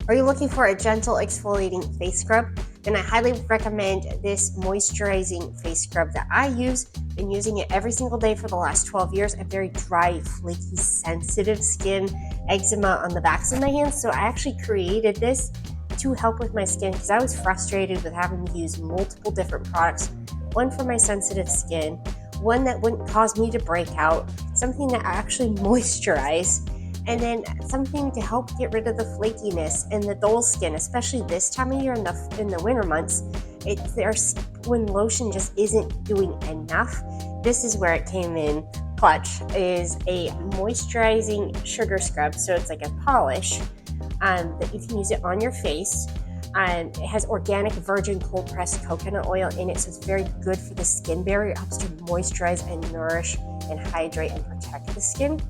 Are you looking for a gentle exfoliating face scrub? Then I highly recommend this moisturizing face scrub that I use. Been using it every single day for the last 12 years. I have very dry, flaky, sensitive skin, eczema on the backs of my hands. So I actually created this to help with my skin because I was frustrated with having to use multiple different products. One for my sensitive skin, one that wouldn't cause me to break out, something that I actually moisturize, and then something to help get rid of the flakiness and the dull skin, especially this time of year in the winter months. When lotion just isn't doing enough. This is where it came in clutch, is a moisturizing sugar scrub. So it's like a polish that you can use it on your face. It has organic virgin cold pressed coconut oil in it, so it's very good for the skin barrier. It helps to moisturize and nourish and hydrate and protect the skin.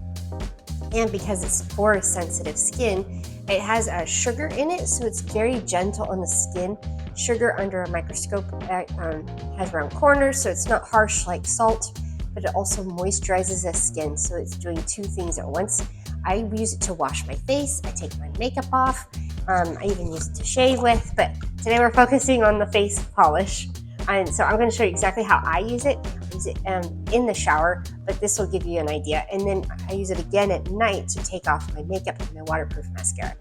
And because it's for sensitive skin, it has a sugar in it, so it's very gentle on the skin. Sugar under a microscope has round corners, so it's not harsh like salt, but it also moisturizes the skin, so it's doing two things at once. I use it to wash my face, I take my makeup off, I even use it to shave with, but today we're focusing on the face polish. And so I'm going to show you exactly how I use it. I use it in the shower, but this will give you an idea. And then I use it again at night to take off my makeup and my waterproof mascara.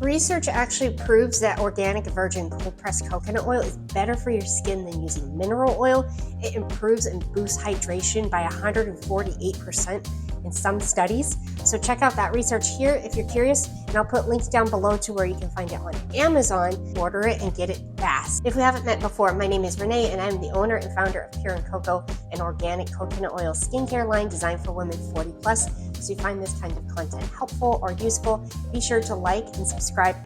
Research actually proves that organic virgin cold pressed coconut oil is better for your skin than using mineral oil. It improves and boosts hydration by 148% in some studies. So check out that research here if you're curious, and I'll put links down below to where you can find it on Amazon, order it, and get it fast. If we haven't met before, my name is Renee, and I'm the owner and founder of Pure and Coco, an organic coconut oil skincare line designed for women 40 plus. So if you find this kind of content helpful or useful, be sure to like and subscribe.